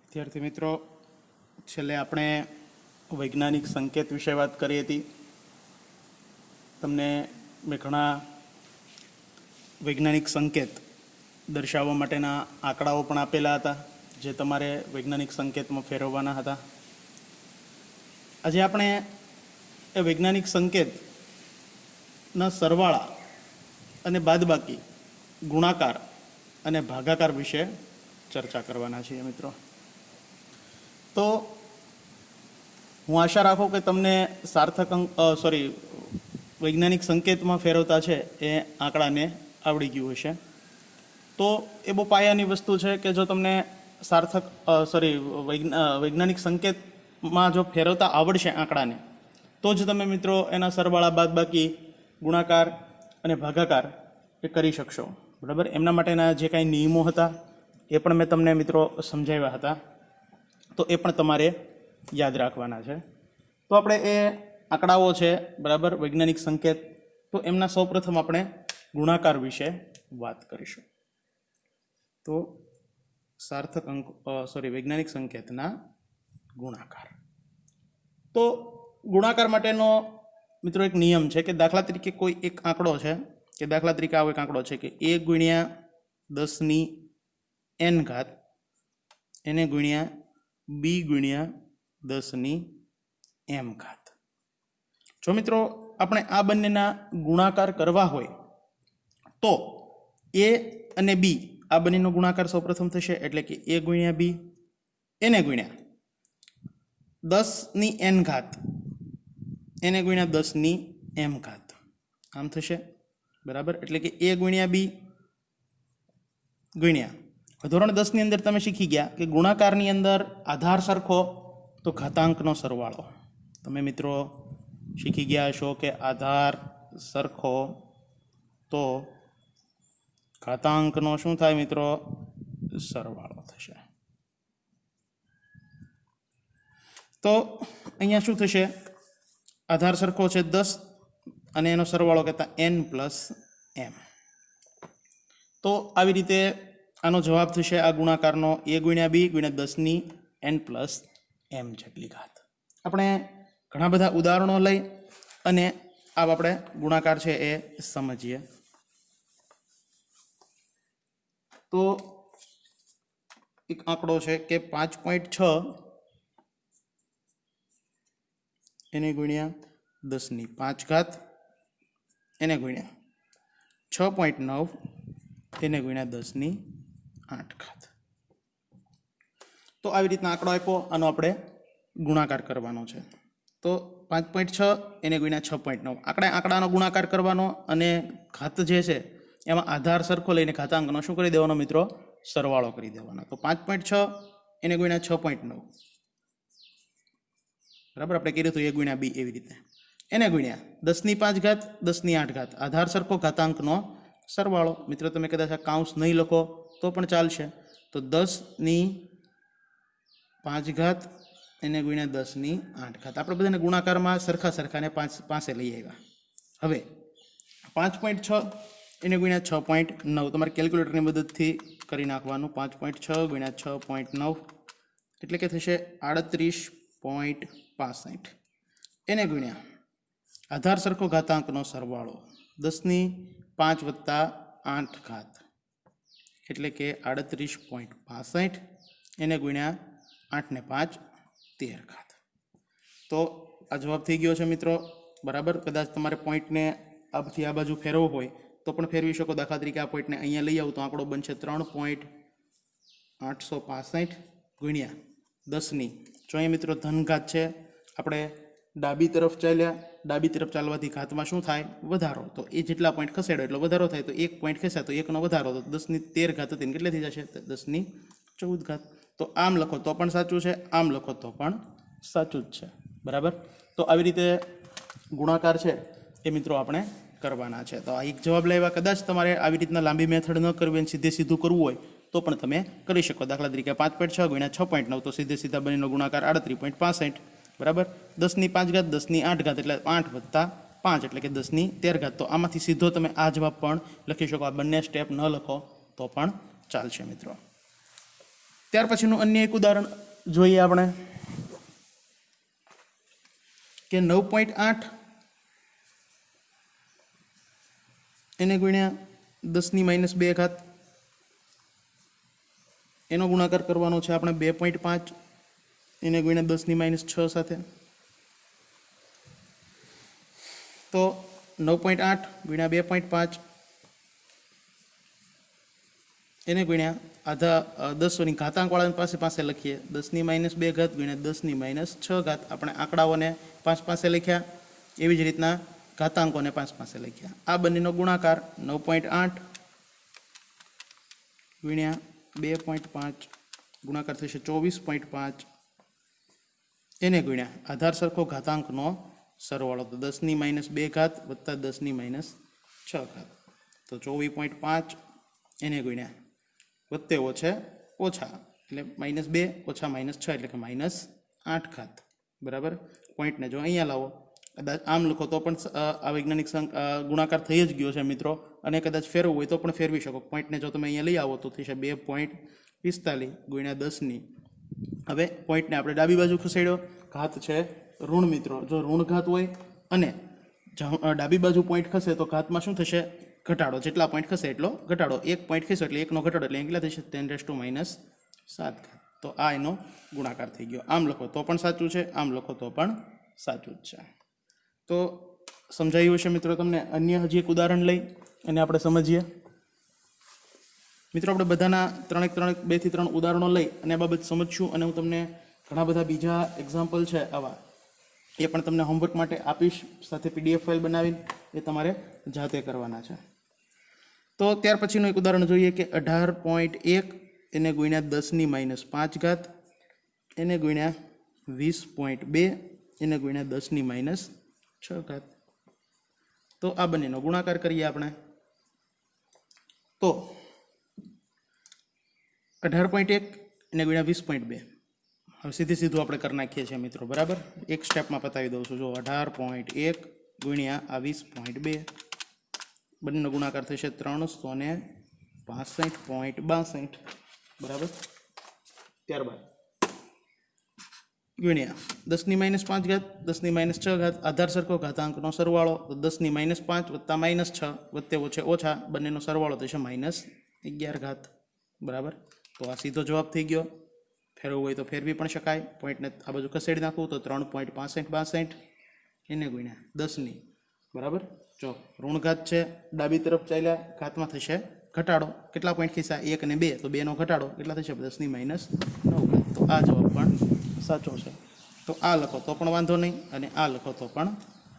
વિદ્યાર્થી મિત્રો, છેલ્લે આપણે વૈજ્ઞાનિક સંકેત વિશે વાત કરી હતી. તમને મેં ઘણા વૈજ્ઞાનિક સંકેત દર્શાવવા માટેના આંકડાઓ પણ આપેલા હતા, જે તમારે વૈજ્ઞાનિક સંકેતમાં ફેરવવાના હતા. આજે આપણે એ વૈજ્ઞાનિક સંકેતના સરવાળા અને બાદબાકી, ગુણાકાર અને ભાગાકાર વિશે ચર્ચા કરવાના છીએ મિત્રો. તો હું આશા રાખું કે તમને સાર્થક વૈજ્ઞાનિક સંકેતમાં ફેરવતા છે એ આંકડાને આવડી ગયું હશે. તો એ બહુ પાયાની વસ્તુ છે કે જો તમને વૈજ્ઞાનિક સંકેતમાં જો ફેરવતા આવડશે આંકડાને, તો જ તમે મિત્રો એના સરવાળા, બાદબાકી, ગુણાકાર અને ભાગાકાર એ કરી શકશો. બરાબર. એમના માટેના જે કાંઈ નિયમો હતા એ પણ મેં તમને મિત્રો સમજાવ્યા હતા, તો એ પણ તમારે યાદ રાખવાના છે. તો આપણે એ આંકડાઓ છે, બરાબર, વૈજ્ઞાનિક સંકેત, તો એમના સૌપ્રથમ આપણે ગુણાકાર વિશે વાત કરીશું. તો વૈજ્ઞાનિક સંકેતના ગુણાકાર. તો ગુણાકાર માટેનો મિત્રો એક નિયમ છે કે દાખલા તરીકે કોઈ એક આંકડો છે, કે દાખલા તરીકે આવો એક આંકડો છે કે a ગુણ્યા 10n ઘાત એને ગુણ્યા b ગુણ્યા 10m ઘાત. જો મિત્રો આપણે આ બંનેના ગુણાકાર કરવા હોય તો a અને b આ બંનેનો ગુણાકાર સૌપ્રથમ થશે, એટલે કે a ગુણ્યા b એને ગુણ્યા 10n ઘાત એને ગુણ્યા 10m ઘાત, આમ થશે. બરાબર. એટલે કે a ગુણ્યા b ગુણ્યા, ધોરણ 10ની અંદર તમે શીખી ગયા કે ગુણાકારની અંદર આધાર સરખો તો ઘાતાંકનો સરવાળો. તમે મિત્રો શીખી ગયા છો કે આધાર સરખો તો ઘાતાંકનો શું થાય મિત્રો? સરવાળો થશે. તો અહીંયા શું થશે? આધાર સરખો છે 10 અને એનો સરવાળો કહેતા n પ્લસ m. તો આવી રીતે આનો જવાબ થશે આ ગુણાકારનો a ગુણ્યા b ગુણ્યા 10ની n પ્લસ m જેટલી ઘાત. આપણે ઘણા બધા ઉદાહરણો લઈ અને આ આપણે ગુણાકાર છે એ સમજીએ. તો એક આંકડો છે કે 5.6 એને ગુણ્યા 10ની 5 ઘાત એને ગુણ્યા 6.9 એને ગુણ્યા 10ની 8 ઘાત. તો આવી રીતના આંકડો આપ્યો, આનો આપણે ગુણાકાર કરવાનો છે. તો 5.6 એને ગુણ્યા 6.9 આંકડાનો ગુણાકાર કરવાનો, અને ઘાત જે છે એમાં આધાર સરખો લઈને ઘાતાંકનો શું કરી દેવાનો મિત્રો? સરવાળો કરી દેવાનો. તો 5.6 એને ગુણ્યા 6.9, બરાબર, આપણે કર્યું હતું a ગુણ્યા b એવી રીતે, એને ગુણ્યા 10ની 5 ઘાત 10ની 8 ઘાત, આધાર સરખો ઘાતાંકનો સરવાળો. મિત્રો તમે કદાચ આ કાઉન્સ નહીં લખો તો પણ ચાલશે. તો 10ની 5 ઘાત એને ગુણ્યા 10ની 8 ઘાત. આપણે બધાને ગુણાકારમાં સરખાને પાસે લઈ આવ્યા. હવે 5.6 એને ગુણ્યા 6.9 તમારે કેલ્ક્યુલેટરની મદદથી કરી નાખવાનું. 5.6 ગુણ્યા 6.9 એટલે કે થશે 38.65 એને ગુણ્યા આધાર સરખો ઘાતાંકનો સરવાળો 10ની 5 વત્તા 8 ઘાત એટલે કે 38.65 એને ગુણ્યા 8 ને 5 13 ઘાત. તો આ જવાબ થઈ ગયો છે મિત્રો. બરાબર. કદાચ તમારે પોઈન્ટને આથી આ બાજુ ફેરવવો હોય તો પણ ફેરવી શકો. દાખલા તરીકે આ પોઈન્ટને અહીંયા લઈ આવું તો આંકડો બનશે 3.865 ગુણ્યા 10ની, જો અહીંયા મિત્રો ધન ઘાત છે, આપણે ડાબી તરફ ચાલ્યા, ડાબી તરફ ચાલવાથી ઘાતમાં શું થાય? વધારો. તો એ જેટલા પોઈન્ટ ખસેડો એટલો વધારો થાય. તો 1 પોઈન્ટ ખસ્યા તો 1નો વધારો, તો 10ની 13 ઘાત હતી, કેટલી થઈ જશે? 10ની 14 ઘાત. તો આમ લખો તો પણ સાચું છે, આમ લખો તો પણ સાચું જ છે. બરાબર. તો આવી રીતે ગુણાકાર છે એ મિત્રો આપણે કરવાના છે. તો આ એક જવાબ લેવા. કદાચ તમારે આવી રીતના લાંબી મેથડ ન કરવી અને સીધું કરવું હોય તો પણ તમે કરી શકો. દાખલા તરીકે 5.6 ગુણ્યા 6.9 તો સીધા બંનેનો ગુણાકાર 38.65, બરાબર. 10ની 5 ઘાત 10ની 8 ઘાત એટલે 8 વત્તા 5 એટલે કે 10ની 13 ઘાત. તો આમાંથી સીધો તમે આ જવાબ પણ લખી શકો. આ બંને સ્ટેપ ન લખો તો પણ ચાલશે મિત્રો. ત્યાર પછીનું અન્ય એક ઉદાહરણ જોઈએ આપણે કે 9.8 એને ગુણ્યા 10⁻², એનો ગુણાકાર કરવાનો છે આપણે 2.5 એને ગુણ્યા 10⁻6 સાથે. તો 9.8 ગુણ્યા 2.5 એને ગુણ્યા આધા 10 ઘાતાંકવાળાની પાસે લખીએ 10⁻² ગુણ્યા 10⁻6. આપણે આંકડાઓને 5 પાસે લખ્યા, એવી જ રીતના ઘાતાંકોને 5 પાસે લખ્યા. આ બંનેનો ગુણાકાર 9.8 ગુણ્યા 2.5 ગુણાકાર થશે 24.5 એને ગુણ્યા આધાર સરખો ઘાતાંકનો સરવાળો, તો 10⁻² વત્તા 10⁻6. તો 24.5 એને ગુણ્યા વત્તે ઓછે ઓછા એટલે -2 ઓછા -6 એટલે કે -8. બરાબર. પોઈન્ટને જો અહીંયા લાવો, કદાચ આમ લખો તો પણ આ વૈજ્ઞાનિક ગુણાકાર થઈ જ ગયો છે મિત્રો, અને કદાચ ફેરવવું હોય તો પણ ફેરવી શકો. પોઈન્ટને જો તમે અહીંયા લઈ આવો તો થશે 2.45 ગુણ્યા 10. હવે પોઈન્ટને આપણે ડાબી બાજુ ખસેડ્યો, ઘાત છે ઋણ મિત્રો. જો ઋણ ઘાત હોય અને ડાબી બાજુ પોઈન્ટ ખસે તો ઘાતમાં શું થશે? ઘટાડો. જેટલા પોઈન્ટ ખસે એટલો ઘટાડો. 1 પોઈન્ટ ખસે એટલે 1નો ઘટાડો એટલે કેટલા થશે? 10⁻7. તો આ એનો ગુણાકાર થઈ ગયો. આમ લખો તો પણ સાચું છે, આમ લખો તો પણ સાચું જ છે. તો સમજાયું હશે મિત્રો તમને. અન્ય હજી એક ઉદાહરણ લઈ અને આપણે સમજીએ મિત્રો. આપણે બધાના 2 થી 3 ઉદાહરણો લઈ અને આ બાબત સમજશું, અને હું તમને ઘણા બધા બીજા એક્ઝામ્પલ છે આવા, એ પણ તમને હોમવર્ક માટે આપીશ, સાથે PDF ફાઇલ બનાવીને એ તમારે જાતે કરવાના છે. તો ત્યાર પછીનું એક ઉદાહરણ જોઈએ કે 18.1 એને ગુણ્યા 10⁻5 એને ગુણ્યા 20.2 એને ગુણ્યા 10⁻6. તો આ બંનેનો ગુણાકાર કરીએ આપણે. તો 18.1 એને ગુણ્યા 20.2. હવે સીધું આપણે કરી નાખીએ છીએ મિત્રો. બરાબર. એક સ્ટેપમાં પતાવી દઉં છું. જો 18.1 ગુણ્યા આ 20.2, બંનેનો ગુણાકાર થશે 365.62. બરાબર. ત્યારબાદ ગુણ્યા 10⁻5 10⁻6, આધાર સરખો ઘાતાંકનો સરવાળો, તો 10⁻5 વત્તા -6 વત્તે ઓછે ઓછા બંનેનો સરવાળો થશે -11. બરાબર. તો આ સીધો જવાબ થઈ ગયો. ફેરવવું હોય તો ફેરવી પણ શકાય. પોઈન્ટને આ બાજુ ખસેડી નાખવું તો 3.6562 એને ગુણ્યા 10. બરાબર. જો ઋણ ઘાત છે, ડાબી તરફ ચાલ્યા, ઘાતમાં થશે ઘટાડો. કેટલા પોઈન્ટ ખિસ્સા? 1 અને 2, તો 2નો ઘટાડો કેટલા થશે? 10⁻9. તો આ જવાબ પણ સાચો છે. તો આ લખો તો પણ વાંધો નહીં, અને આ લખો તો પણ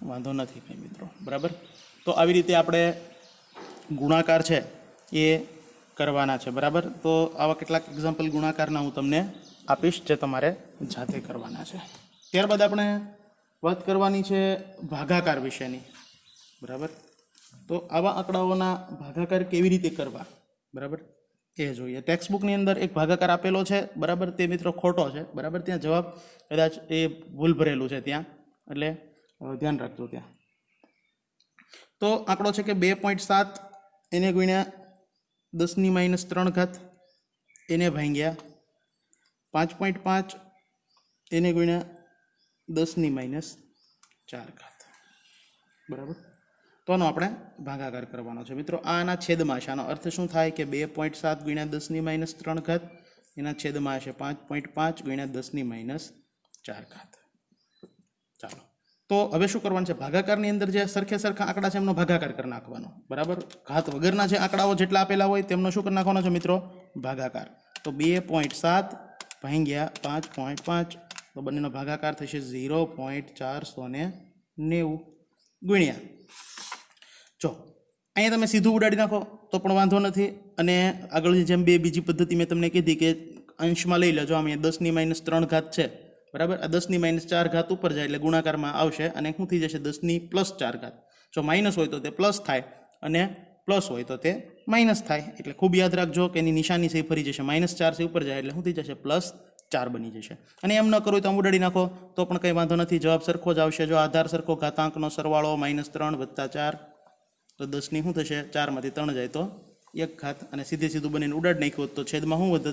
વાંધો નથી કંઈ મિત્રો. બરાબર. તો આવી રીતે આપણે ગુણાકાર છે એ કરવાના છે. બરાબર. તો આવા કેટલાક એક્ઝામ્પલ ગુણાકારના હું તમને આપીશ, જે તમારે જાતે કરવાના છે. ત્યારબાદ આપણે વાત કરવાની છે ભાગાકાર વિશેની. બરાબર. તો આવા આંકડાઓના ભાગાકાર કેવી રીતે કરવા, બરાબર, એ જોઈએ. ટેક્સ્ટ બુકની અંદર એક ભાગાકાર આપેલો છે. બરાબર. તે મિત્રો ખોટો છે. બરાબર. ત્યાં જવાબ કદાચ એ ભૂલ ભરેલું છે ત્યાં, એટલે ધ્યાન રાખજો ત્યાં. તો આંકડો છે કે 2.7 એને ગુણ્યા 10⁻3 એને ભાગ્યા 5.5 એને ગુણ્યા 10⁻4. બરાબર. તો આનો આપણે ભાગાકાર કરવાનો છે મિત્રો. આના છેદમાં છે. આનો અર્થ શું થાય કે 2.7 ગુણ્યા 10⁻3 એના છેદમાં છે 5.5 ગુણ્યા 10⁻4. ચાલો. તો હવે શું કરવાનું છે? ભાગાકારની અંદર જે સરખા આંકડા છે એમનો ભાગાકાર કરી નાખવાનો. બરાબર. ઘાત વગરના જે આંકડાઓ જેટલા આપેલા હોય તેમનો શું કરી નાખવાનો છે મિત્રો? ભાગાકાર. તો 2.7 ભાગ્યા 5.5, તો બંનેનો ભાગાકાર થશે 0.490 ગુણ્યા, જો અહીંયા તમે સીધું ઉડાડી નાખો તો પણ વાંધો નથી, અને આગળની જેમ બીજી પદ્ધતિ મેં તમને કીધી કે અંશમાં લઈ લેજો. આમ 10⁻3 છે. બરાબર. આ 10⁻4 ઉપર જાય એટલે ગુણાકારમાં આવશે, અને શું થઈ જશે? 10⁻4. જો માઇનસ હોય તો તે પ્લસ થાય, અને પ્લસ હોય તો તે માઇનસ થાય. એટલે ખૂબ યાદ રાખજો કે એની નિશાની છે ફરી જશે. -4 છે ઉપર જાય એટલે શું થઈ જશે? +4 બની જશે. અને એમ ન કરવું તો આમ ઉડાડી નાખો તો પણ કંઈ વાંધો નથી, જવાબ સરખો જ આવશે. જો આધાર સરખો ઘાતાંકનો સરવાળો -3 વત્તા 4, તો 10ની શું થશે? 4માંથી 3 જાય તો 1 ઘાત, અને સીધું બંનેને ઉડાડી નાખ્યું તો છેદમાં શું વધે?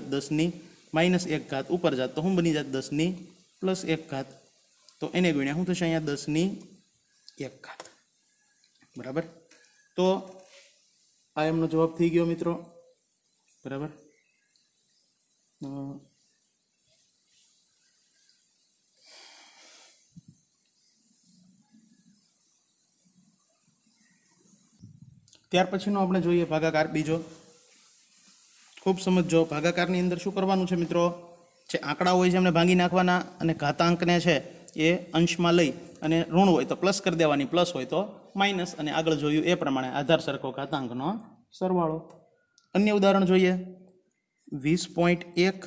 -1 ઉપર જાત તો શું બની જાત 10+1 તો એને ગુણ્યા શું થશે અહીંયા 10+1 બરાબર। તો આ એમનો જવાબ થઈ ગયો મિત્રો બરાબર। ત્યાર પછીનો આપણે જોઈએ ભાગાકાર બીજો। ખૂબ સમજો, ભાગાકારની અંદર શું કરવાનું છે મિત્રો, જે આંકડા હોય છે એમને ભાંગી નાખવાના અને ઘાતાંકને છે એ અંશમાં લઈ અને ઋણ હોય તો પ્લસ કરી દેવાની, પ્લસ હોય તો માઇનસ, અને આગળ જોયું એ પ્રમાણે આધાર સરખો ઘાતાંકનો સરવાળો। અન્ય ઉદાહરણ જોઈએ, 20.1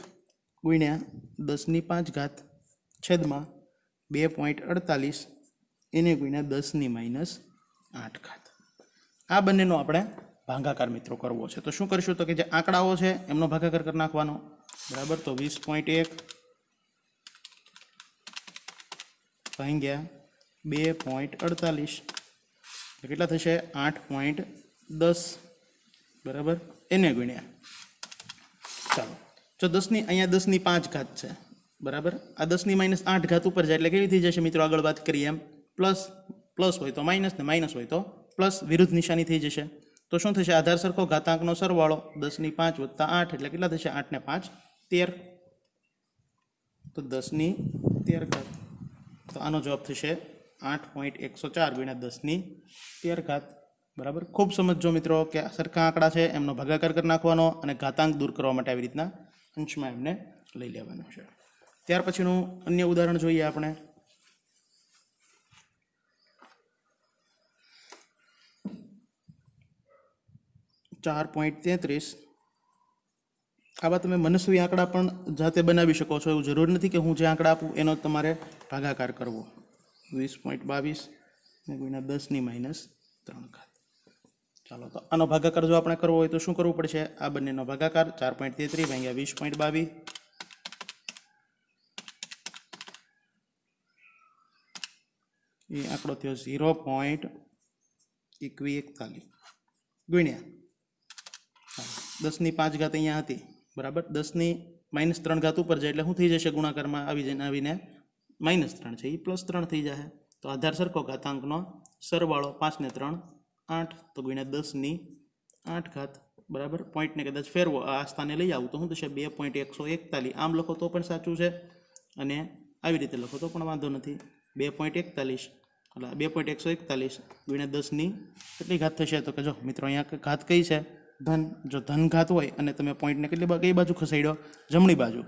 ગુણ્યા 10⁵ છેદમાં 2.48 એને ગુણ્યા 10⁻8। આ બંનેનો આપણે ભાગાકાર મિત્રો કરવો છે તો શું કરીશું તો કે જે આંકડાઓ છે એમનો ભાગાકાર કરી નાખવાનો બરાબર। તો 20.1 ભાગ્યા 2.48 કેટલા થશે 8.10 બરાબર, એને ગુણ્યા ચાલો જો 10ની અહીંયા 10⁵ છે બરાબર, આ 10⁻8 ઉપર જાય એટલે કેવી થઈ જશે મિત્રો, આગળ વાત કરીએ એમ પ્લસ હોય તો માઇનસ ને માઇનસ હોય તો પ્લસ, વિરુદ્ધ નિશાની થઈ જશે તો શું થશે આધાર સરખો ઘાતાંકનો સરવાળો 10⁵ + 8 એટલે કેટલા થશે 8 ને 5 13 તો 10⁻13 તો આનો જવાબ થશે 8.104 ગુણ્યા 10⁻13 બરાબર। ખૂબ સમજો મિત્રો કે સરખા આંકડા છે એમનો ભાગાકાર કરી નાખવાનો અને ઘાતાંક દૂર કરવા માટે આવી રીતના અંશમાં એમને લઈ લેવાનો છે। ત્યાર પછીનું અન્ય ઉદાહરણ જોઈએ આપણે, $4.33। આવા તમે મનસ્વી આંકડા પણ જાતે બનાવી શકો છો, એવું જરૂર નથી કે હું જે આંકડા આપું એનો તમારે ભાગાકાર કરવો। 20.22 ગુણ્યા 10⁻3। ચાલો તો આનો ભાગાકાર જો આપણે કરવો હોય તો શું કરવું પડશે, આ બંનેનો ભાગાકાર 4.33 ભાગ્યા 20.22 એ આંકડો થયો 0.41 ગુણ્યા 10⁵ અહીંયા હતી બરાબર, 10⁻³ ઉપર જાય એટલે શું થઈ જશે ગુણાકારમાં આવીને -3 છે એ +3 થઈ જશે તો આધાર સરખો ઘાતાંકનો સરવાળો 5 ને 3 8 તો ગુણ્યા 10⁸ બરાબર। પોઈન્ટને કદાચ ફેરવો આ સ્થાને લઈ આવું તો શું થશે 2.141, આમ લખો તો પણ સાચું છે અને આવી રીતે લખો તો પણ વાંધો નથી। 2.41 એટલે 2.141 ગુણ્યા 10ની કેટલી ઘાત થશે તો કે જો મિત્રો અહીંયા ઘાત કઈ છે ધન, જો ધન ઘાત હોય અને તમે પોઈન્ટને કઈ બાજુ ખસેડ્યો જમણી બાજુ,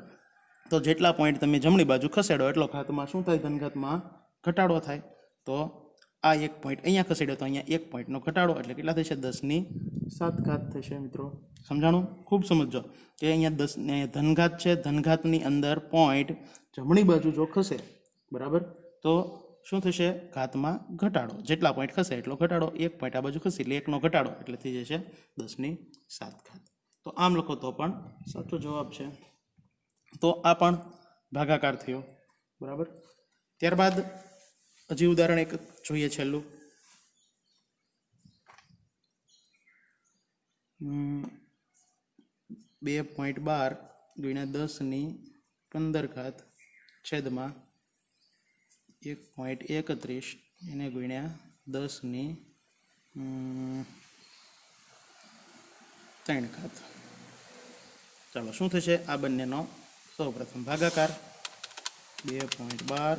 તો જેટલા પોઈન્ટ તમે જમણી બાજુ ખસેડો એટલો ઘાતમાં શું થાય ધનઘાતમાં ઘટાડો થાય, તો આ એક પોઈન્ટ અહીંયા ખસેડ્યો તો અહીંયા એક પોઈન્ટનો ઘટાડો એટલે કેટલા થશે 10⁷ થશે મિત્રો, સમજાણું? ખૂબ સમજો કે અહીંયા 10 ધનઘાત છે, ધનઘાતની અંદર પોઈન્ટ જમણી બાજુ જો ખસે બરાબર તો શું થશે ઘાતમાં ઘટાડો, જેટલા પોઈન્ટ ખસે એટલો ઘટાડો, એક પોઈન્ટ આ બાજુ ખસી એટલે એકનો ઘટાડો એટલે થઈ જશે 10⁷ તો આમ લખો તો પણ સાચો જવાબ છે। તો આ પણ ભાગાકાર થયો બરાબર। ત્યારબાદ હજી ઉદાહરણ એક જોઈએ છેલ્લું, 2.12 ગુણ્યા 10⁻15 છેદમાં 1.31 એને ગુણ્યા 10⁻3। ચાલો શું થશે આ બંનેનો સૌ પ્રથમ ભાગાકાર 2.12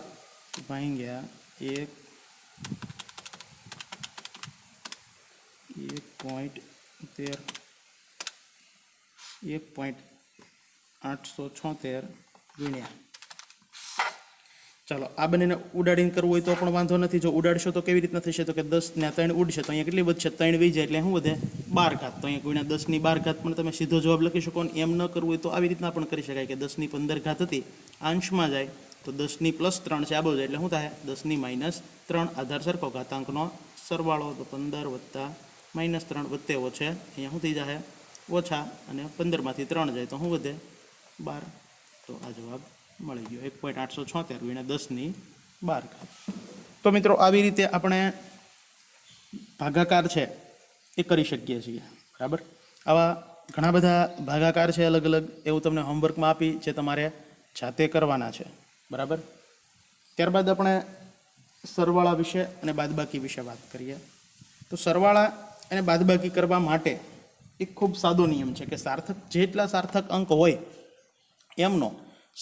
ભાગ્યા 1.876 ગુણ્યા, ચાલો આ બંનેને ઉડાડીને કરવું હોય તો પણ વાંધો નથી, જો ઉડાડશો તો કેવી રીતના થશે તો કે 10 ને 3 ઉડશે તો અહીંયા કેટલી વધશે 3 વહી જાય એટલે શું વધે 12 તો અહીંયા ગુણ્યા 10⁻12 પણ તમે સીધો જવાબ લખી શકો, એમ ન કરવું હોય તો આવી રીતના પણ કરી શકાય કે 10⁻15 હતી અંશમાં જાય તો 10⁻+3 છે આ બાજુ જાય એટલે શું થાય 10⁻−3 આધાર સરખો ઘાતાંકનો સરવાળો તો 15 + -3 વત્તે ઓછે અહીંયા શું થઈ જાય ઓછા અને 15માંથી 3 જાય તો શું વધે 12 તો આ જવાબ મળી ગયો 1.876 ગુણ્યા 10⁻12। તો મિત્રો આવી રીતે આપણે ભાગાકાર છે એ કરી શકીએ છીએ બરાબર। આવા ઘણા બધા ભાગાકાર છે અલગ અલગ, એવું તમને હોમવર્કમાં આપી જે તમારે જાતે કરવાના છે, બરાબર. ત્યારબાદ આપણે સરવાળા વિશે અને બાદબાકી વિશે વાત કરીએ. તો સરવાળા અને બાદબાકી કરવા માટે એક ખૂબ સાદો નિયમ છે કે જેટલા સાર્થક અંક હોય એમનો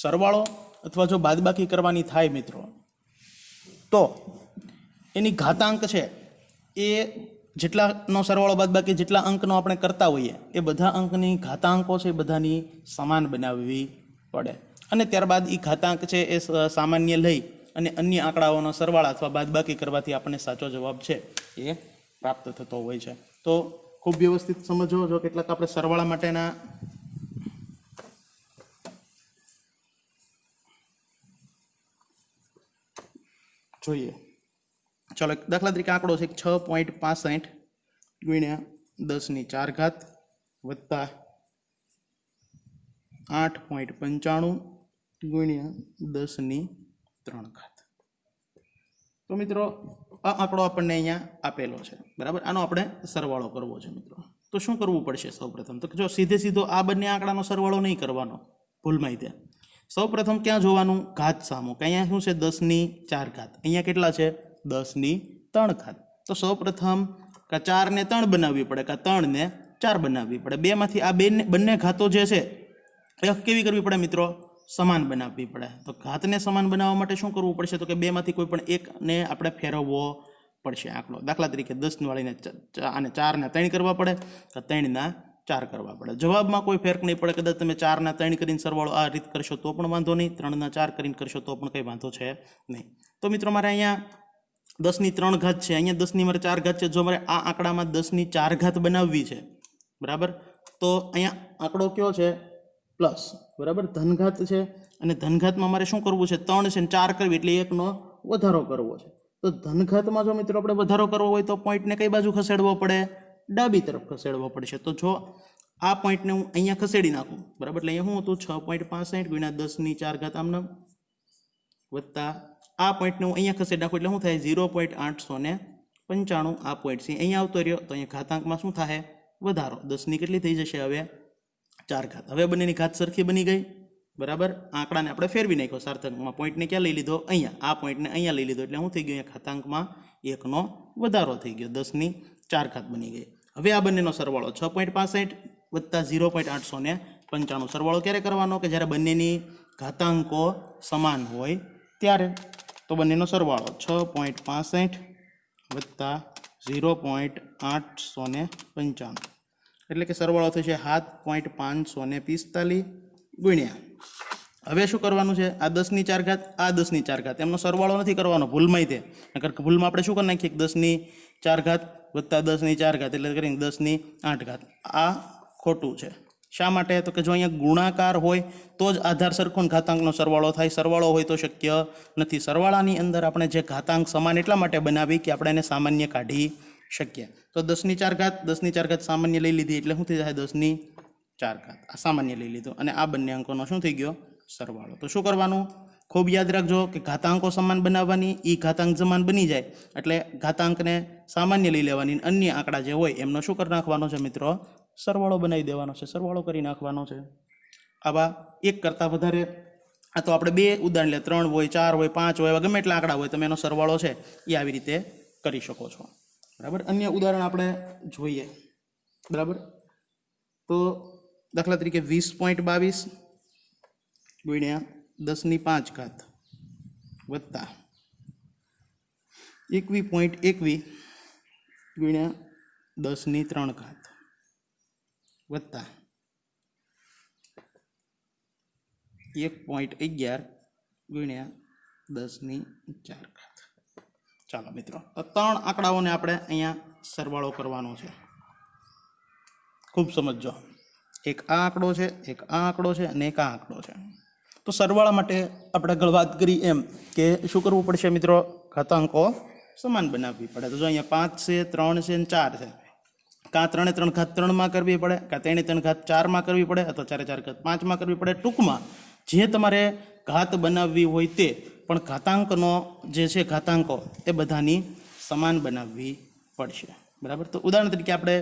સરવાળો અથવા જો બાદબાકી કરવાની થાય મિત્રો, તો એની ઘાતાંક છે એ જેટલાનો સરવાળો બાદબાકી જેટલા અંકનો આપણે કરતા હોઈએ એ બધા અંકની ઘાતાંકો છે એ બધાની સમાન બનાવવી પડે. અને ત્યારબાદ એ ઘાતાંક છે એ સામાન્ય લઈ અને અન્ય આંકડાઓનો સરવાળા અથવા બાદબાકી કરવાથી આપણને સાચો જવાબ છે એ પ્રાપ્ત થતો હોય છે. તો ખૂબ વ્યવસ્થિત સમજો. જો કેટલાક આપણે સરવાળા માટેના જોઈએ. ચાલો, દાખલા તરીકે આંકડો છે 6.65 ગુણ્યા 10⁴ વત્તા 8.95 ગુણ્યા 10⁵. તો મિત્રો આ આંકડો આપણને અહીંયા આપેલો છે, બરાબર. આનો આપણે સરવાળો કરવો છે મિત્રો. તો શું કરવું પડશે સૌપ્રથમ? તો જો સીધો આ બંને આંકડાનો સરવાળો નહીં કરવાનો, ભૂલમાં ત્યાં સૌપ્રથમ ક્યાં જોવાનું? ઘાત સામું. કે અહીંયા શું છે? 10⁴. અહીંયા કેટલા છે? 10⁵. તો સૌપ્રથમ કાં 4 ને 3 બનાવવી પડે, કાં 3 ને 4 બનાવવી પડે. બેમાંથી આ બંને ઘાતો જે છે એ કેવી કરવી પડે મિત્રો? સમાન બનાવવી પડે. તો ઘાતને સમાન બનાવવા માટે શું કરવું પડશે? તો કે બેમાંથી કોઈ પણ એકને આપણે ફેરવવો પડશે આંકડો. દાખલા તરીકે 10 વાળીને આને 4 ને 3 કરવા પડે, કે 3 ના 4 કરવા પડે. જવાબમાં કોઈ ફેરક નહીં પડે. કદાચ તમે 4 ના 3 કરીને સરવાળો આ રીત કરશો તો પણ વાંધો નહીં, 3 ના 4 કરીને કરશો તો પણ કંઈ વાંધો છે નહીં. તો મિત્રો મારે અહીંયા 10⁵ છે, અહીંયા 10⁴ છે. જો મારે આ આંકડામાં 10⁴ બનાવવી છે, બરાબર, તો અહીંયા આંકડો કયો છે? પ્લસ, બરાબર, ધનઘાત છે. અને ધનઘાતમાં મારે શું કરવું છે? 3 છે ને 4 કરવી એટલે 1નો વધારો કરવો છે. તો ધનઘાતમાં જો મિત્રો આપણે વધારો કરવો હોય તો પોઈન્ટને કઈ બાજુ ખસેડવો પડે? ડાબી તરફ ખસેડવો પડશે. તો જો આ પોઈન્ટને હું અહીંયા ખસેડી નાખું, બરાબર, એટલે અહીંયા શું હતું? 6.65 ગુણ્યા 10⁴ આમને વત્તા આ પોઈન્ટને હું અહીંયા ખસેડી નાખું એટલે શું થાય? 0.895 આ પોઈન્ટ છે અહીંયા આવતો રહ્યો. તો અહીંયા ઘાતાંકમાં શું થાય? વધારો. 10ની કેટલી થઈ જશે હવે? 4 ઘાત. હવે બંનેની ઘાત સરખી બની ગઈ, બરાબર. આંકડાને આપણે ફેરવી નાખ્યો સાર્થકમાં. પોઈન્ટને ક્યાં લઈ લીધો? અહીંયા. આ પોઈન્ટને અહીંયા લઈ લીધો એટલે શું થઈ ગયું? અહીંયા ઘાતાંકમાં 1નો વધારો થઈ ગયો, 10⁴ બની ગઈ. હવે આ બંનેનો સરવાળો 6.65 વત્તા 0.895 સરવાળો ક્યારે કરવાનો? કે જ્યારે બંનેની ઘાતાંકો સમાન હોય ત્યારે. તો બંનેનો સરવાળો 6.65 વત્તા 0.895 એટલે કે સરવાળો થશે 7.545 ગુણ્યા. હવે શું કરવાનું છે? આ 10⁴ આ 10⁴ એમનો સરવાળો નથી કરવાનો, ભૂલમાં તે. નકર ભૂલમાં આપણે શું કરી નાખીએ? 10⁴ વત્તા 10⁴ એટલે કરીને 10⁸. આ ખોટું છે. શા માટે? તો કે જો અહીંયા ગુણાકાર હોય તો જ આધાર સરખો ઘાતાંકનો સરવાળો થાય, સરવાળો હોય તો શક્ય નથી. સરવાળાની અંદર આપણે જે ઘાતાંક સમાન એટલા માટે બનાવી કે આપણે એને સામાન્ય કાઢી શકીએ. તો 10⁴ સામાન્ય લઈ લીધી એટલે શું થઈ જાય? 10⁴ આ સામાન્ય લઈ લીધો અને આ બંને અંકોનો શું થઈ ગયો? સરવાળો. તો શું કરવાનું? ખૂબ યાદ રાખજો કે ઘાતાંકો સમાન બનાવવાની, એ ઘાતાંક સમાન બની જાય એટલે ઘાતાંકને સામાન્ય લઈ લેવાની, અન્ય આંકડા જે હોય એમનો શું કરી નાખવાનો છે મિત્રો? સરવાળો બનાવી દેવાનો છે, સરવાળો કરી નાખવાનો છે. આવા એક કરતાં વધારે, આ તો આપણે 2 ઉદાહરણ લે, 3 હોય, 4 હોય, 5 હોય, એવા ગમે એટલા આંકડા હોય તમે એનો સરવાળો છે એ આવી રીતે કરી શકો છો, બરાબર. અન્ય ઉદાહરણ આપણે જોઈએ, બરાબર. તો દાખલા તરીકે 20.22 ગુણ્યા 10⁵ વત્તા 21.21 ગુણ્યા 10⁵ વત્તા 1.11 ગુણ્યા 10⁴. ચાલો મિત્રો, 3 આંકડાઓને આપણે અહીંયા સરવાળો કરવાનો છે. ખૂબ સમજો. એક આ આંકડો છે, એક આ આંકડો છે અને એક આ આંકડો છે. તો સરવાળા માટે આપણે આગળ વાત કરી એમ કે શું કરવું પડશે મિત્રો? ઘાતાંકો સમાન બનાવવી પડે. તો જો અહીંયા 5 છે, 3 છે અને 4 છે. કાં 3 ઘાત 3માં કરવી પડે, કાં 3 ઘાત 4માં કરવી પડે, અથવા 4 ઘાત 5માં કરવી પડે. ટૂંકમાં જે તમારે ઘાત બનાવવી હોય તે, પણ ઘાતાંકનો જે છે ઘાતાંકો એ બધાની સમાન બનાવવી પડશે, બરાબર. તો ઉદાહરણ તરીકે આપણે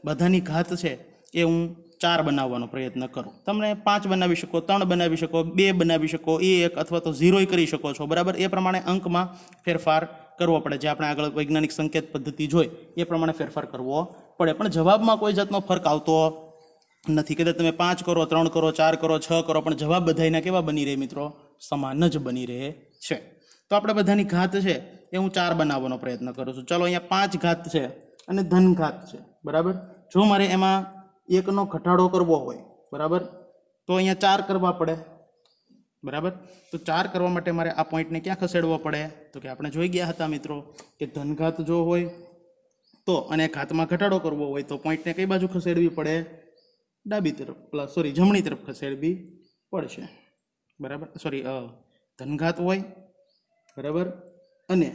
બધાની ઘાત છે એ હું 4 બનાવવાનો પ્રયત્ન કરો. તમને 5 બનાવી શકો, 3 બનાવી શકો, 2 બનાવી શકો, 1 અથવા તો 0 કરી શકો છો, બરાબર. એ પ્રમાણે અંકમાં ફેરફાર કરવો પડે. જે આપણે આગળ વૈજ્ઞાનિક સંકેત પદ્ધતિ જોઈ એ પ્રમાણે ફેરફાર કરવો પડે. પણ જવાબમાં કોઈ જાતનો ફરક આવતો નથી. કદાચ તમે 5 કરો, 3 કરો, 4 કરો, 6 કરો, પણ જવાબ બધાયના કેવા બની રહે મિત્રો? સમાન જ બની રહે છે. તો આપણે બધાની ઘાત છે એ હું 4 બનાવવાનો પ્રયત્ન કરું છું. ચાલો, અહીંયા 5 ઘાત છે અને ધન ઘાત છે, બરાબર. જો મારે એમાં 1નો ઘટાડો કરવો હોય, બરાબર, તો અહીંયા 4 કરવા પડે, બરાબર. તો 4 કરવા માટે મારે આ પોઈન્ટને ક્યાં ખસેડવો પડે? તો કે આપણે જોઈ ગયા હતા મિત્રો કે ધન ઘાત જો હોય તો અને ઘાતમાં ઘટાડો કરવો હોય તો પોઈન્ટને કઈ બાજુ ખસેડવી પડે? ડાબી તરફ, જમણી તરફ ખસેડવી પડશે, બરાબર. ધન ઘાત હોય, બરાબર, અને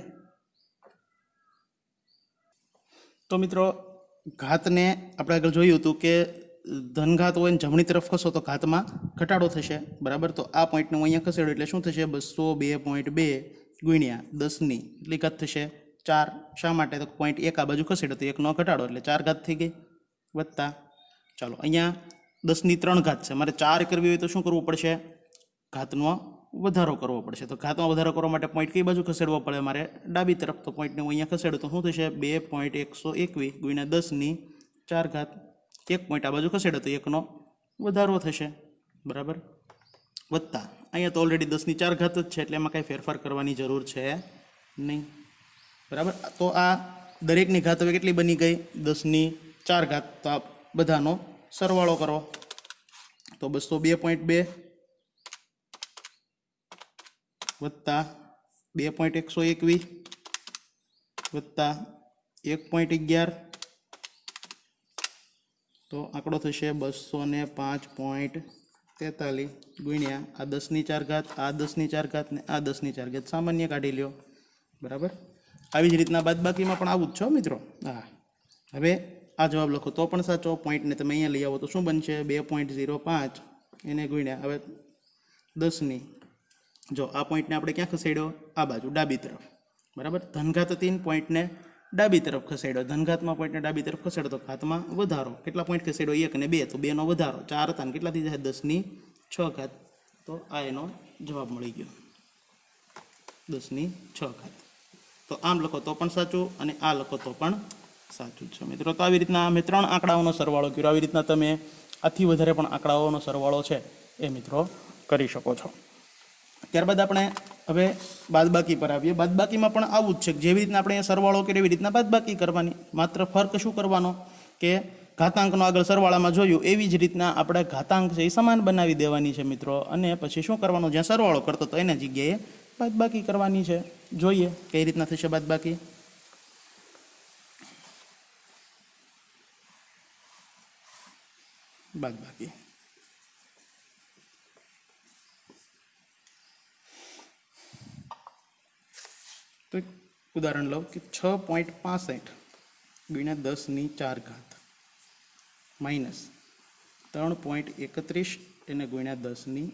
તો મિત્રો ઘાતને આપણે આગળ જોયું હતું કે ધન ઘાત હોય ને જમણી તરફ ખસો તો ઘાતમાં ઘટાડો થશે, બરાબર. તો આ પોઈન્ટને હું અહીંયા ખસેડું એટલે શું થશે? 202.2 ગુણ્યા 10ની એટલી ઘાત થશે 4. શા માટે? તો પોઈન્ટ 1 આ બાજુ ખસેડો તો 1નો ઘટાડો એટલે 4 ઘાત થઈ ગઈ, વત્તા, ચાલો, અહીંયા 10ની 3 ઘાત છે. મારે 4 કરવી હોય તો શું કરવું પડશે? ઘાતનો વધારો કરવો પડશે. તો ઘાતમાં વધારો કરવા માટે પોઈન્ટ કઈ બાજુ ખસેડવો પડે? મારે ડાબી તરફ. તો પોઈન્ટને હું અહીંયા ખસેડું તો શું થશે? 2.121 ગુણ્યા 10ની 4 ઘાત. 1 પોઈન્ટ આ બાજુ ખસેડો તો 1નો વધારો થશે, બરાબર, વત્તા, અહીંયા તો ઓલરેડી 10ની 4 ઘાત જ છે એટલે એમાં કાંઈ ફેરફાર કરવાની જરૂર છે નહીં, બરાબર. તો આ દરેકની ઘાત હવે કેટલી બની ગઈ? 10ની 4 ઘાત. તો આ બધાનો સરવાળો કરો તો 202.2 વત્તા 2.121 વત્તા 1.11 તો આંકડો થશે 205.43 ગુણ્યા આ 10ની 4 ઘાત, આ 10ની 4 ઘાત ને આ 10ની 4 ઘાત સામાન્ય કાઢી લ્યો, બરાબર. આવી જ રીતના બાદબાકીમાં પણ આવું જ છો મિત્રો. હા, હવે આ જવાબ લખો તો પણ સાચો. પોઈન્ટને તમે અહીંયા લઈ આવો તો શું બનશે? 2.05 એને ગુણ્યા હવે 10ની, જો આ પોઈન્ટને આપણે ક્યાં ખસેડ્યો? આ બાજુ ડાબી તરફ, બરાબર. ધનઘાત હતી પોઈન્ટને ડાબી તરફ ખસેડ્યો. ધનઘાતમાં પોઈન્ટને ડાબી તરફ ખસેડો તો ઘાતમાં વધારો. કેટલા પોઈન્ટ ખસેડ્યો? 1 અને 2, તો 2નો વધારો. 4 હતા ને કેટલા થઈ જાય? 10ની 6 ઘાત. તો આ એનો જવાબ મળી ગયો, 10ની 6 ઘાત. તો આમ લખો તો પણ સાચું અને આ લખો તો પણ સાચું છે મિત્રો. તો આવી રીતના અમે 3 આંકડાઓનો સરવાળો કર્યો. આવી રીતના તમે આથી વધારે પણ આંકડાઓનો સરવાળો છે એ મિત્રો કરી શકો છો. ત્યારબાદ આપણે હવે બાદબાકી પર આવીએ. બાદબાકીમાં પણ આવું જ છે. જેવી રીતના આપણે સરવાળો કરીએ એવી રીતના બાદબાકી કરવાની. માત્ર ફરક શું કરવાનો કે ઘાતાંકનો આગળ સરવાળામાં જોયું એવી જ રીતના આપણે ઘાતાંક છે એ સમાન બનાવી દેવાની છે મિત્રો. અને પછી શું કરવાનું? જ્યાં સરવાળો કરતો તો એના જગ્યાએ બાદબાકી કરવાની છે. જોઈએ કઈ રીતના થશે બાદબાકી. બાદબાકી તો એક ઉદાહરણ લઉં કે 6.65 ગુણ્યા 10ની 4 ઘાત માઇનસ 3.31 એને ગુણ્યા 10ની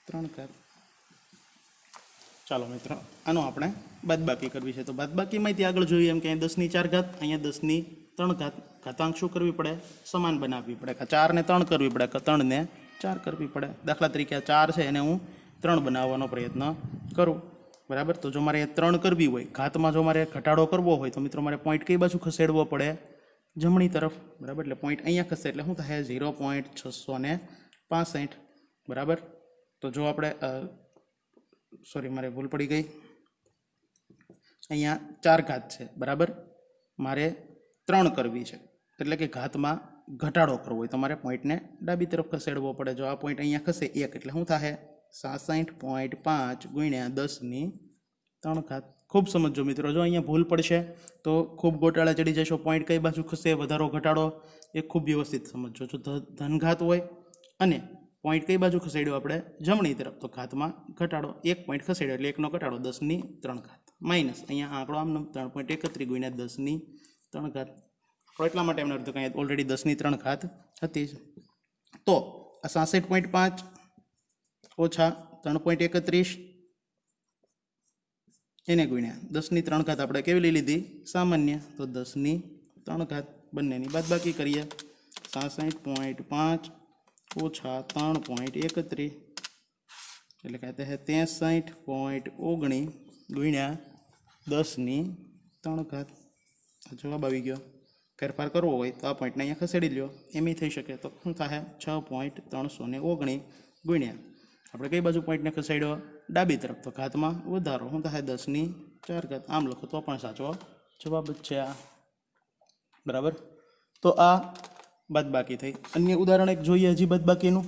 3 ઘાત. ચાલો મિત્રો, આનો આપણે બાદબાકી કરવી છે. તો બાદબાકીમાંથી આગળ જોઈએ એમ કે અહીંયા 10ની 4 ઘાત, અહીંયા 10ની 3 ઘાત. ઘાતાંક શું કરવી પડે? સમાન બનાવવી પડે. 4 ને 3 કરવી પડે, 3 ને 4 કરવી પડે. દાખલા તરીકે 4 છે એને હું 3 બનાવવાનો પ્રયત્ન કરું, બરાબર. તો જો મારે 3 કરવી હોય, ઘાતમાં જો મારે ઘટાડો કરવો હોય તો મિત્રો મારે પોઈન્ટ કઈ બાજુ ખસેડવો પડે? જમણી તરફ, બરાબર. એટલે પોઈન્ટ અહીંયા ખસે એટલે શું થાય? 0.665, બરાબર. તો જો આપણે મારે ભૂલ પડી ગઈ. અહીંયા 4 ઘાત છે, બરાબર. મારે 3 કરવી છે એટલે કે ઘાતમાં ઘટાડો કરવો હોય તો મારે પોઈન્ટને ડાબી તરફ ખસેડવો પડે. જો આ પોઈન્ટ અહીંયા ખસે 1 એટલે શું થાય? 67.5 ગુણ્યા 10ની 3 ઘાત. ખૂબ સમજો મિત્રો. જો અહીંયા ભૂલ પડશે તો ખૂબ ગોટાળા ચડી જશો. પોઈન્ટ કઈ બાજુ ખસે, વધારો ઘટાડો, એ ખૂબ વ્યવસ્થિત સમજો. જો ધનઘાત હોય અને પોઈન્ટ કઈ બાજુ ખસેડ્યો આપણે? જમણી તરફ, તો ઘાતમાં ઘટાડો. 1 પોઈન્ટ ખસેડ્યો એટલે 1નો ઘટાડો 10ની 3 ઘાત માઇનસ અહીંયા આંકડો આમ 3.31 ગુણ્યા 10ની 3 ઘાત. તો એટલા માટે એમને અર્થ કંઈ ઓલરેડી 10ની 3 ઘાત હતી જ. તો આ 67.5 ઓછા 3.31 એને ગુણ્યા 10ની 3 ઘાત આપણે કેવી લઈ લીધી? સામાન્ય. તો 10ની 3 ઘાત બંનેની બાદબાકી કરીએ. 67.5 ઓછા 3.31 એટલે કહેતે હે 63.19 ગુણ્યા 10⁻³ જવાબ આવી ગયો. ફેરફાર કરવો હોય તો આ પોઈન્ટને અહીંયા ખસેડી લ્યો, એમ થઈ શકે તો શું થાય 6.319 ગુણ્યા આપણે કઈ બાજુ પોઈન્ટને ખસેડ્યો ડાબી તરફ તો ઘાતમાં વધારો શું થાય 10⁴. આમ લખો તો પણ સાચો જવાબ જ છે આ. બરાબર. તો આ બાદબાકી થઈ. અન્ય ઉદાહરણ એક જોઈએ હજી બાદબાકીનું.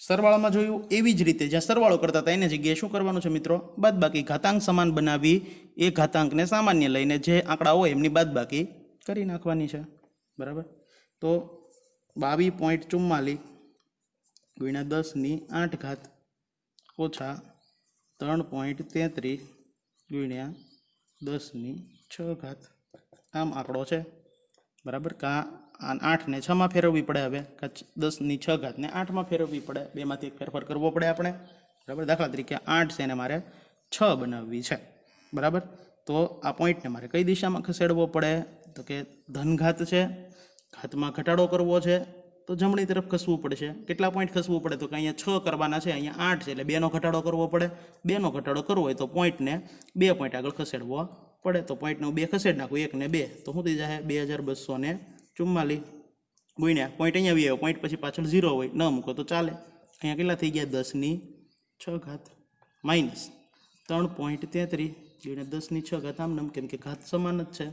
સરવાળામાં જોયું એવી જ રીતે જ્યાં સરવાળો કરતા હતા એની જગ્યાએ શું કરવાનું છે મિત્રો? બાદબાકી. ઘાતાંક સમાન બનાવી એ ઘાતાંકને સામાન્ય લઈને જે આંકડા હોય એમની બાદબાકી કરી નાખવાની છે. બરાબર. તો 22.44 ગુણ્યા 10⁸ ઓછા 3.33 ગુણ્યા 10⁶. આમ આંકડો છે. બરાબર. કાં 8ને 6માં ફેરવવી પડે, હવે 10⁶ને 8માં ફેરવવી પડે, બેમાંથી એક ફેરફાર કરવો પડે આપણે. બરાબર. દાખલા તરીકે 8 છે એને મારે 6 બનાવવી છે. બરાબર. તો આ પોઈન્ટને મારે કઈ દિશામાં ખસેડવો પડે? તો કે ધનઘાત છે, ઘાતમાં ઘટાડો કરવો છે તો જમણી તરફ ખસવું પડશે. કેટલા પોઈન્ટ ખસવું પડે? તો કે અહીંયા 6 કરવાના છે, અહીંયા 8 છે એટલે 2નો ઘટાડો કરવો પડે. 2નો ઘટાડો કરવો હોય તો પોઈન્ટને 2 પોઈન્ટ આગળ ખસેડવો પડે. તો પોઈન્ટનું 2 ખસેડી નાખવું, 1 ને 2 તો શું થઈ જાય 2244 ગુણ્યા પોઈન્ટ અહીંયા આવી આવ્યો, પોઈન્ટ પછી પાછળ 0 હોય ન મૂકો તો ચાલે. અહીંયા કેટલા થઈ ગયા 10⁶ માઇનસ 3.33 ગુણ્યા 10⁶ આમ નામ, કેમ કે ઘાત સમાન જ છે.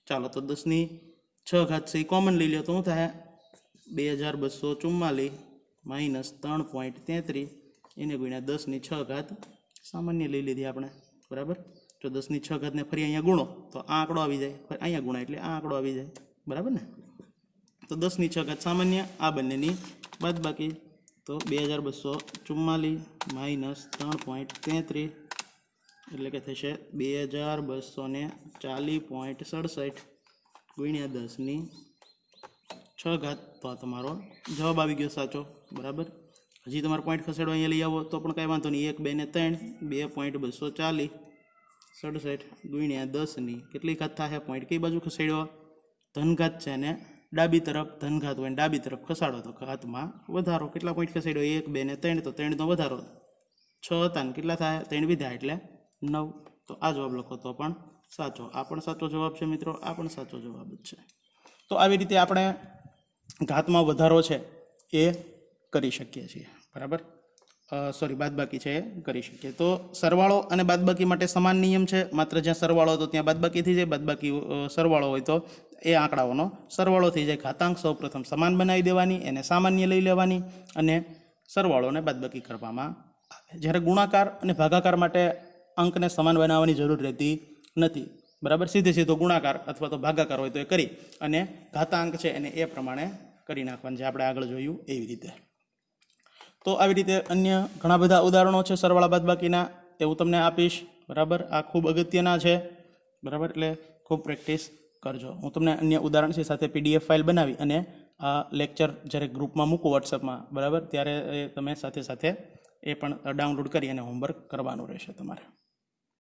ચાલો તો 10⁶ છે એ કોમન લઈ લો તો શું થાય 2244 માઇનસ 3.33 એને ગુણ્યા 10⁶ સામાન્ય લઈ લીધી આપણે. બરાબર. જો 10⁶ ને ફરી અહીંયા ગુણો તો આ આંકડો આવી જાય, અહીંયા ગુણા એટલે આ આંકડો આવી જાય. બરાબર ને. તો 10⁶ સામાન્ય, આ બંનેની બાદબાકી તો 2244 માઇનસ 3.33 એટલે કે થશે 2240.67 ગુણ્યા 10⁶. તો આ તમારો જવાબ આવી ગયો સાચો. બરાબર. હજી તમારો પોઈન્ટ ખસેડો અહીંયા લઈ આવો તો પણ કાંઈ વાંધો નહીં. 1 2 ને 3 2.240.67 ગુણ્યા 10 કેટલી ઘાત થાય? પોઈન્ટ કઈ બાજુ ખસેડ્યો? ધનઘાત છે ને ડાબી તરફ, ધનઘાત હોય ડાબી તરફ ખસાડો તો ઘાતમાં વધારો. કેટલા પોઈન્ટ ખસેડ્યો? 1 2 ને 3 તો 3નો વધારો 6 હતા ને કેટલા થાય? 3 વિધા એટલે 9. તો આ જવાબ લખો તો પણ સાચો. આ પણ સાચો જવાબ છે મિત્રો, આ પણ સાચો જવાબ જ છે. તો આવી રીતે આપણે ઘાતમાં વધારો છે એ કરી શકીએ છીએ. બરાબર. બાદબાકી છે એ કરી શકીએ. તો સરવાળો અને બાદબાકી માટે સમાન નિયમ છે. માત્ર જ્યાં સરવાળો હતો ત્યાં બાદબાકી થઈ જાય, બાદબાકી સરવાળો હોય તો એ આંકડાઓનો સરવાળો થઈ જાય. ઘાતાંક સૌ પ્રથમ સમાન બનાવી દેવાની, એને સામાન્ય લઈ લેવાની અને સરવાળોને બાદબાકી કરવામાં આવે. જ્યારે ગુણાકાર અને ભાગાકાર માટે અંકને સમાન બનાવવાની જરૂર રહેતી નથી. બરાબર. સીધો ગુણાકાર અથવા તો ભાગાકાર હોય તો એ કરી અને ઘાતાંક છે એને એ પ્રમાણે કરી નાખવાનું, જે આપણે આગળ જોયું એવી રીતે. તો આવી રીતે અન્ય ઘણા બધા ઉદાહરણો છે સરવાળા બાદબાકીના, એ હું તમને આપીશ. બરાબર. આ ખૂબ અગત્યના છે. બરાબર. એટલે ખૂબ પ્રેક્ટિસ કરજો. હું તમને અન્ય ઉદાહરણ સાથે PDF ફાઇલ બનાવી અને આ લેક્ચર જ્યારે ગ્રુપમાં મૂકું વોટ્સઅપમાં, બરાબર, ત્યારે તમે સાથે એ પણ ડાઉનલોડ કરી અને હોમવર્ક કરવાનું રહેશે તમારે.